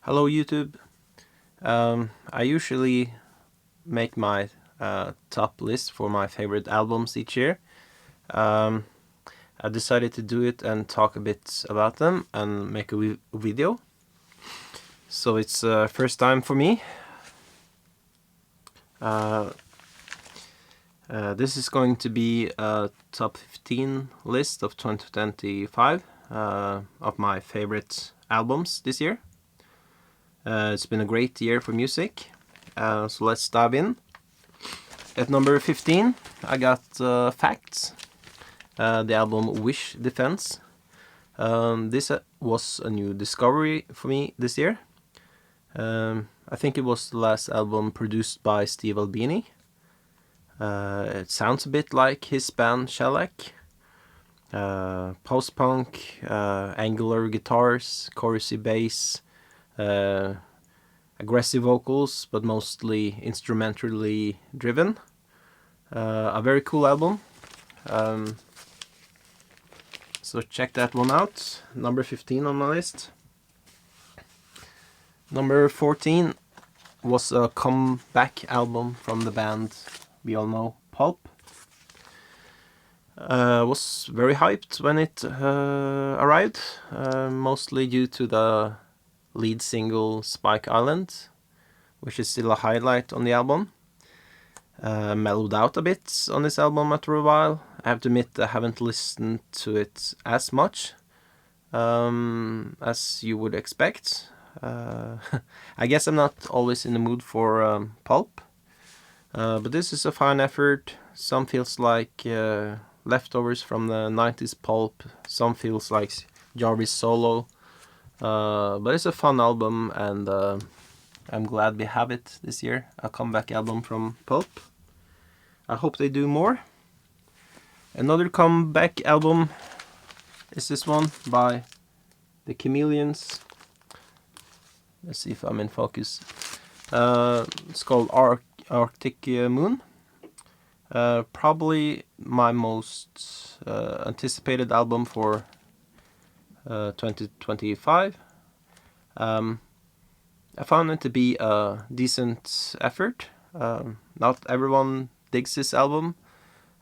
Hello YouTube. I usually make my top list for my favorite albums each year. Um, I decided to do it and talk a bit about them and make a video. So it's first time for me. This is going to be a top 15 list of 2025 of my favorite albums this year. It's been a great year for music, so let's dive in. At number 15, I got Facts, the album Wish Defense. This was a new discovery for me this year. I think it was the last album produced by Steve Albini. It sounds a bit like his band Shellac. Post-punk, angular guitars, chorusy bass, aggressive vocals, but mostly instrumentally driven. A very cool album. So check that one out. Number 15 on my list. Number 14 was a comeback album from the band we all know, Pulp. Was very hyped when it arrived, mostly due to the lead single Spike Island, which is still a highlight on the album. Mellowed out a bit on this album after a while. I have to admit I haven't listened to it as much as you would expect. I guess I'm not always in the mood for pulp, but this is a fine effort. Some feels like leftovers from the 90s pulp, some feels like Jarvis solo, but it's a fun album, and I'm glad we have it this year, a comeback album from Pulp. I hope they do more. Another comeback album is this one by the Chameleons. Let's see if I'm in focus. It's called Arctic Moon. Probably my most anticipated album for 2025. I found it to be a decent effort. Not everyone digs this album.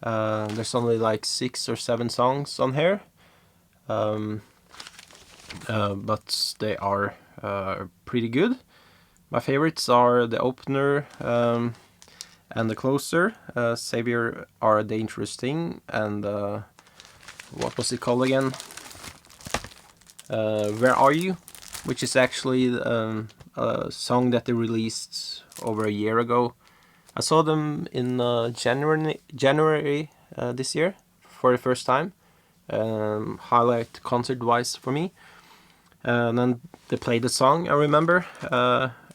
There's only like 6 or 7 songs on here, but they are pretty good. My favorites are the opener and the closer, Savior Are a Dangerous Thing, and what was it called again? Where Are You? Which is actually a song that they released over a year ago. I saw them in January this year for the first time. Highlight concert-wise for me. And then they played the song, I remember,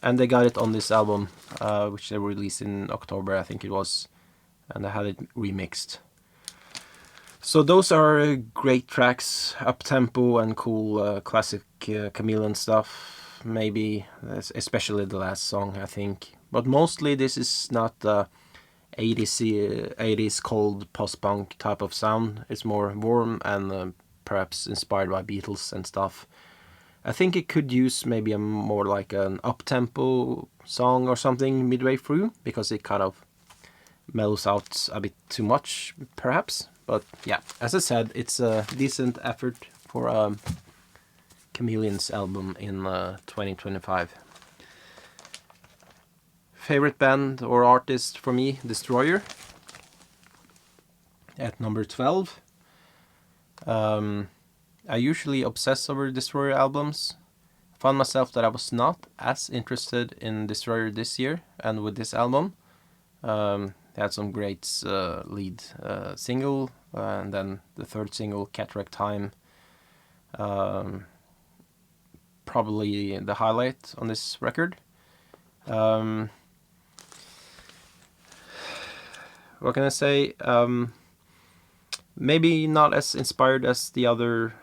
and they got it on this album, which they released in October, I think it was, and they had it remixed. So those are great tracks, up-tempo and cool classic Chameleon stuff, maybe, especially the last song, I think. But mostly this is not the 80s cold post-punk type of sound. It's more warm and perhaps inspired by Beatles and stuff. I think it could use maybe a more like an up-tempo song or something midway through, because it kind of mellows out a bit too much, perhaps. But yeah, as I said, it's a decent effort for a Chameleons album in 2025. Favorite band or artist for me, Destroyer. At number 12. I usually obsess over Destroyer albums. I found myself that I was not as interested in Destroyer this year, and with this album, they had some great lead single, and then the third single, Cataract Time, probably the highlight on this record. What can I say? Maybe not as inspired as the other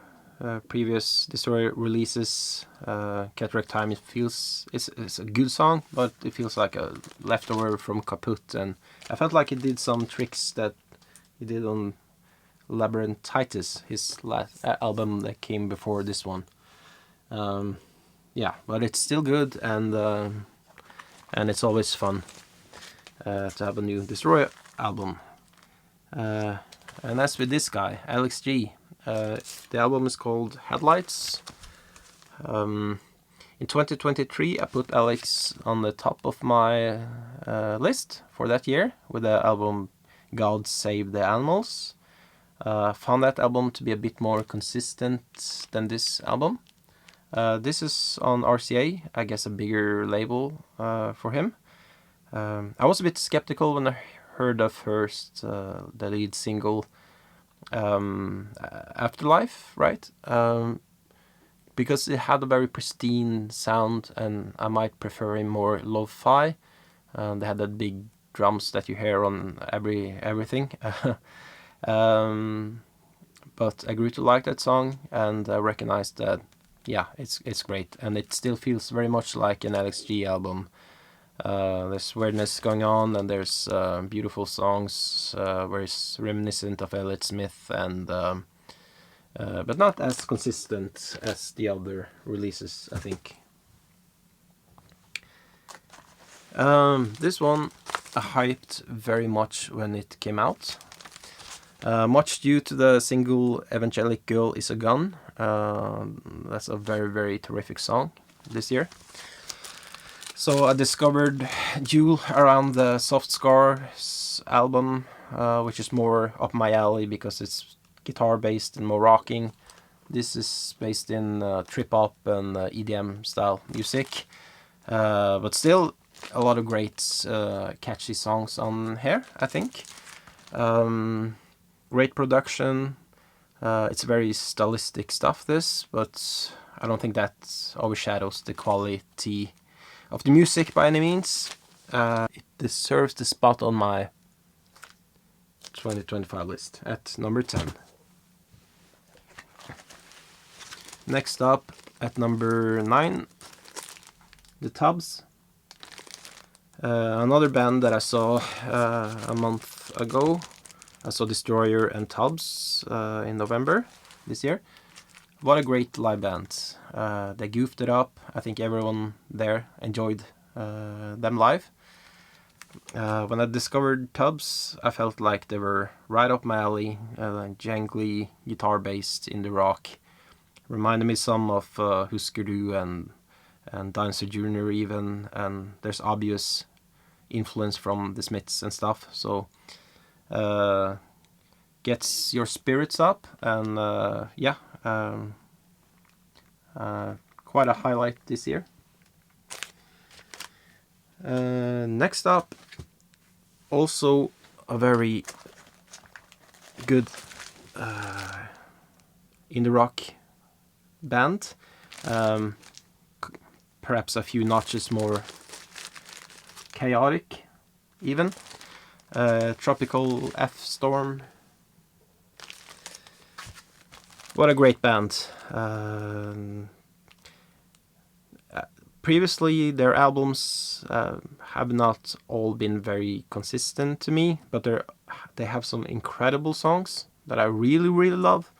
previous Destroyer releases. Cataract Time, it's a good song, but it feels like a leftover from Kaput, and I felt like it did some tricks that he did on Labyrinthitis, his last album that came before this one. yeah, but it's still good, and it's always fun to have a new Destroyer album. And as with this guy, Alex G, the album is called Headlights. In 2023, I put Alex on the top of my list for that year with the album God Save the Animals. Found that album to be a bit more consistent than this album. This is on RCA, I guess a bigger label for him. I was a bit skeptical when I heard the first, the lead single, Afterlife, right? Because it had a very pristine sound, and I might prefer him more lo-fi. They had that big drums that you hear on everything. But I grew to like that song, and I recognized that, yeah, it's great, and it still feels very much like an Alex G album. There's weirdness going on, and there's beautiful songs where it's reminiscent of Elliott Smith, and but not as consistent as the other releases, I think. This one I hyped very much when it came out. Much due to the single Evangelic Girl is a Gun. That's a very, very terrific song this year. So I discovered Jewel around the Soft Scars album, which is more up my alley because it's guitar based and more rocking. This is based in trip-hop and EDM style music, but still a lot of great catchy songs on here, I think. Great production. It's very stylistic stuff, this, but I don't think that overshadows the quality of the music by any means. It deserves the spot on my 2025 list at number 10. Next up, at number 9, The Tubs. Another band that I saw a month ago. I saw Destroyer and Tubbs in November this year. What a great live band. They goofed it up. I think everyone there enjoyed them live. When I discovered Tubbs, I felt like they were right up my alley. Jangly, guitar-based indie rock. Reminded me some of Husker Du and Dinosaur Jr. even. And there's obvious influence from the Smiths and stuff. So gets your spirits up, and yeah, quite a highlight this year. Next up, also a very good indie rock band, perhaps a few notches more chaotic even. Tropical F Storm. What a great band. Previously, their albums have not all been very consistent to me, but they have some incredible songs that I really, really love.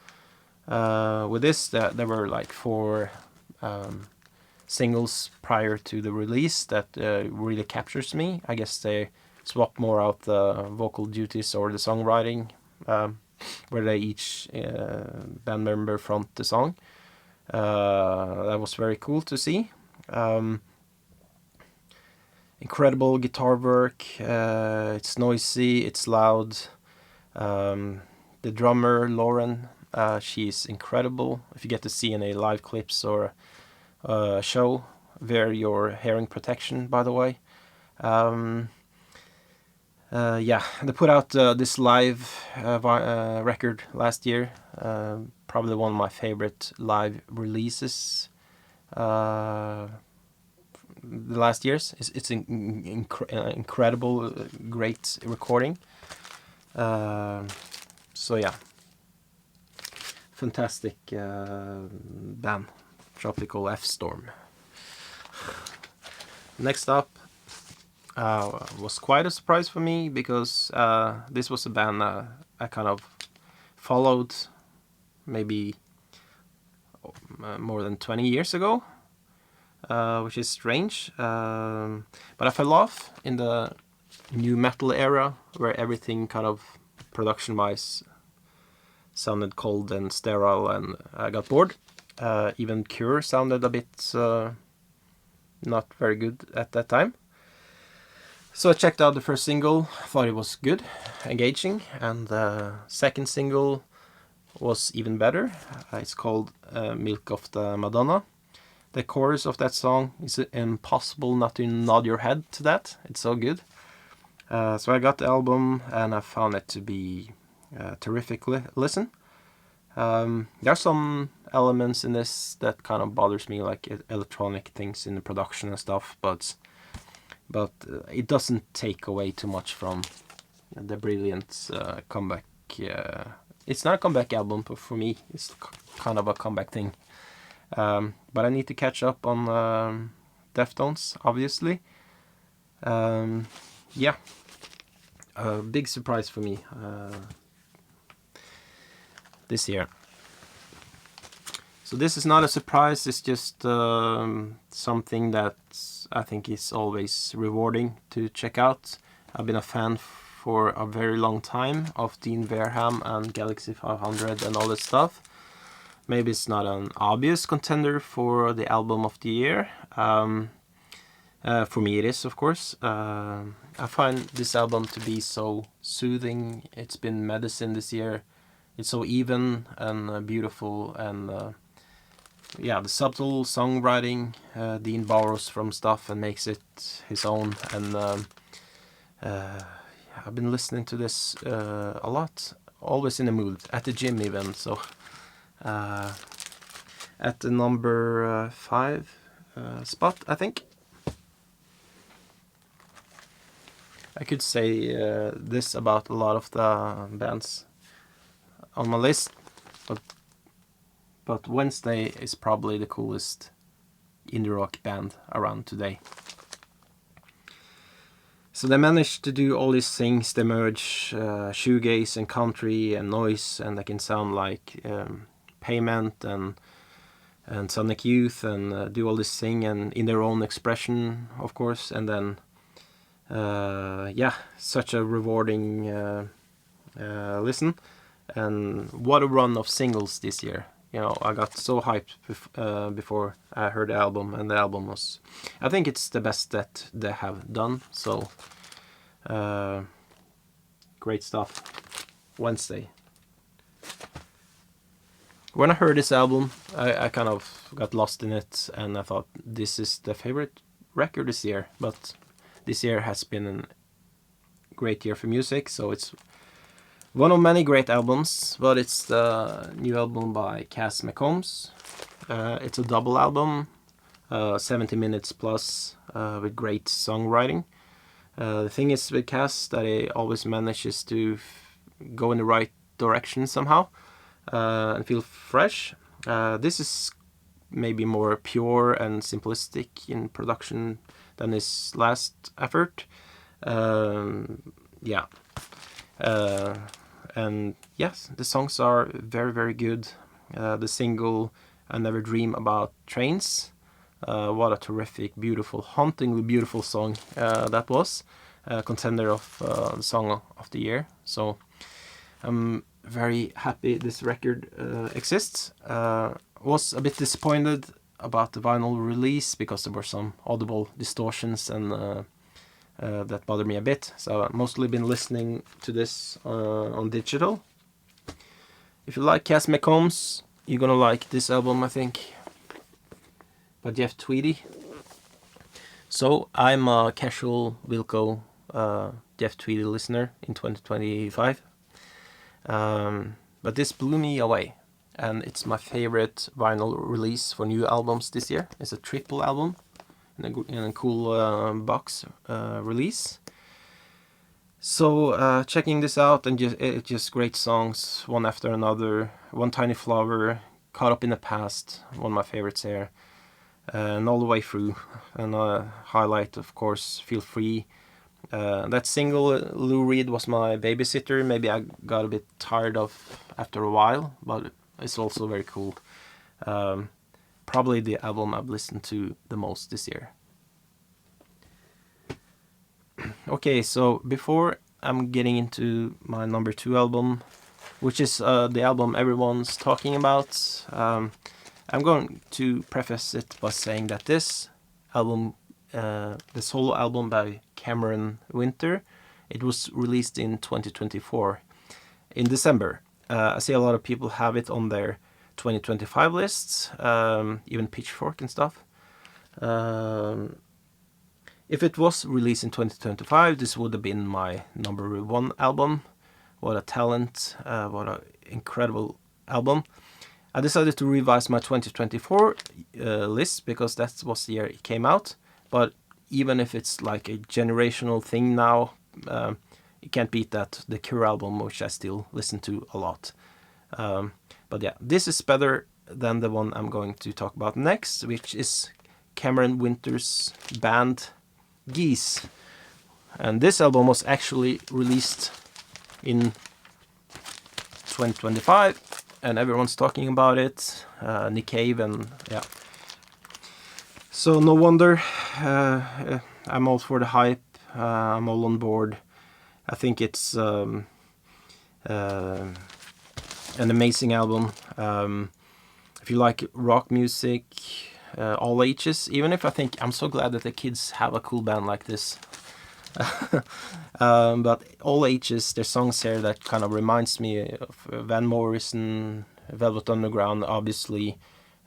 With this, there were like 4 singles prior to the release that really captures me. I guess they swap more out the vocal duties or the songwriting, where they each band member front the song. That was very cool to see. Incredible guitar work. It's noisy, it's loud. The drummer, Lauren, she's incredible. If you get to see any live clips or show, wear your hearing protection, by the way. Yeah, they put out this live record last year. Probably one of my favorite live releases the last years. It's incredible, great recording. So yeah, fantastic band, Tropical F Storm. Next up, was quite a surprise for me because this was a band I kind of followed maybe more than 20 years ago. which is strange. But I fell off in the new metal era, where everything kind of production-wise sounded cold and sterile, and I got bored. Even Cure sounded a bit not very good at that time. So I checked out the first single, thought it was good, engaging, and the second single was even better. It's called Milk of the Madonna. The chorus of that song is impossible not to nod your head to that. It's so good. So I got the album and I found it to be a terrific listen. There are some elements in this that kind of bothers me, like electronic things in the production and stuff, but it doesn't take away too much from the brilliant comeback. It's not a comeback album, but for me, it's kind of a comeback thing. But I need to catch up on Deftones, obviously. Yeah, a big surprise for me this year. So this is not a surprise, it's just something that I think is always rewarding to check out. I've been a fan for a very long time of Dean Wareham and Galaxy 500 and all that stuff. Maybe it's not an obvious contender for the album of the year. For me it is, of course. I find this album to be so soothing. It's been medicine this year. It's so even and beautiful, and yeah, the subtle songwriting Dean borrows from stuff and makes it his own. And I've been listening to this a lot, always in the mood, at the gym even. So at the number 5 spot, I think. I could say this about a lot of the bands on my list, but Wednesday is probably the coolest indie rock band around today. So they managed to do all these things. They merge shoegaze and country and noise, and they can sound like Payment and Sonic Youth, and do all this thing and in their own expression, of course. And then yeah, such a rewarding listen. And what a run of singles this year. You know, I got so hyped before I heard the album, and the album was, I think it's the best that they have done. So great stuff. Wednesday. When I heard this album, I kind of got lost in it, and I thought this is the favorite record this year. But this year has been a great year for music, so it's one of many great albums, but it's the new album by Cass McCombs. It's a double album, 70 minutes plus, with great songwriting. The thing is with Cass that he always manages to go in the right direction somehow, and feel fresh. This is maybe more pure and simplistic in production than his last effort. Yeah. And yes, the songs are very, very good. The single I Never Dream About Trains. What a terrific, beautiful, hauntingly beautiful song that was. Contender of the Song of the Year. So I'm very happy this record exists. Was a bit disappointed about the vinyl release because there were some audible distortions and that bothered me a bit. So I've mostly been listening to this on digital. If you like Cass McCombs, you're gonna like this album, I think, by Jeff Tweedy. So I'm a casual Wilco Jeff Tweedy listener in 2025. But this blew me away, and it's my favorite vinyl release for new albums this year. It's a triple album in a cool box release. So checking this out, and just great songs, one after another. One Tiny Flower, Caught Up in the Past, one of my favorites here, and all the way through. And highlight, of course, Feel Free. That single, Lou Reed Was My Babysitter, maybe I got a bit tired of after a while, but it's also very cool. probably the album I've listened to the most this year. Okay, so before I'm getting into my number 2 album, which is the album everyone's talking about, I'm going to preface it by saying that this album, the solo album by Cameron Winter, it was released in 2024, in December. I see a lot of people have it on their 2025 lists, even Pitchfork and stuff. If it was released in 2025, this would have been my number 1 album. What a talent, what an incredible album. I decided to revise my 2024 list because that was the year it came out. But even if it's like a generational thing now, you can't beat that, the Cure album, which I still listen to a lot. But yeah, this is better than the one I'm going to talk about next, which is Cameron Winter's band Geese. And this album was actually released in 2025, and everyone's talking about it. Nick Cave, and yeah. So no wonder I'm all for the hype. I'm all on board. I think it's an amazing album. If you like rock music, all ages, even if I'm so glad that the kids have a cool band like this. But all ages, there's songs here that kind of reminds me of Van Morrison, Velvet Underground, obviously.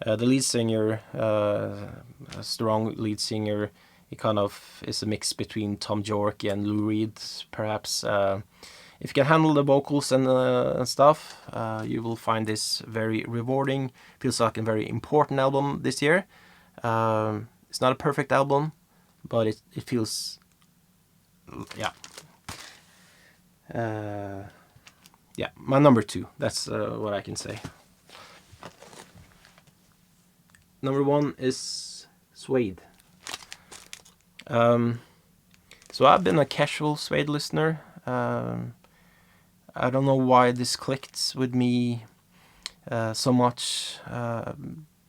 The lead singer, a strong lead singer, he kind of is a mix between Tom York and Lou Reed, perhaps. If you can handle the vocals and stuff, you will find this very rewarding. Feels like a very important album this year. It's not a perfect album, but it feels, yeah. Yeah, my number 2. That's what I can say. Number 1 is Suede. So I've been a casual Suede listener. I don't know why this clicked with me so much,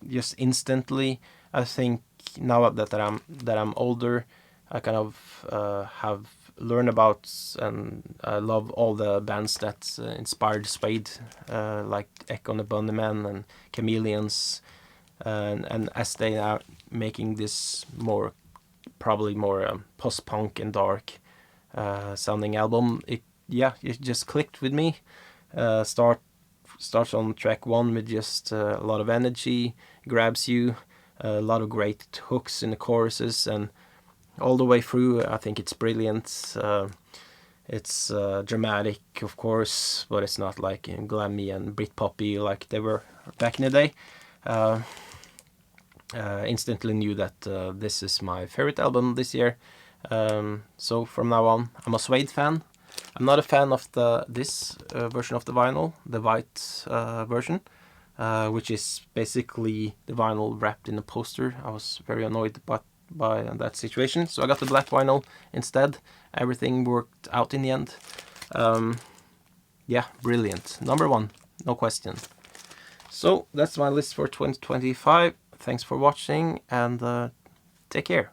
just instantly. I think now that I'm older, I kind of have learned about, and I love all the bands that inspired Suede, like Echo and the Bunnymen and Chameleons, and as they are making this probably more post-punk and dark sounding album, it just clicked with me. Starts on track 1 with just a lot of energy, grabs you, a lot of great hooks in the choruses, and all the way through I think it's brilliant. It's dramatic, of course, but it's not like glammy and Britpoppy like they were back in the day. Instantly knew that this is my favorite album this year. So from now on, I'm a Suede fan. I'm not a fan of this version of the vinyl, the white version, which is basically the vinyl wrapped in a poster. I was very annoyed by that situation, so I got the black vinyl instead. Everything worked out in the end. Yeah, brilliant. Number 1, no question. So that's my list for 2025. Thanks for watching, and take care.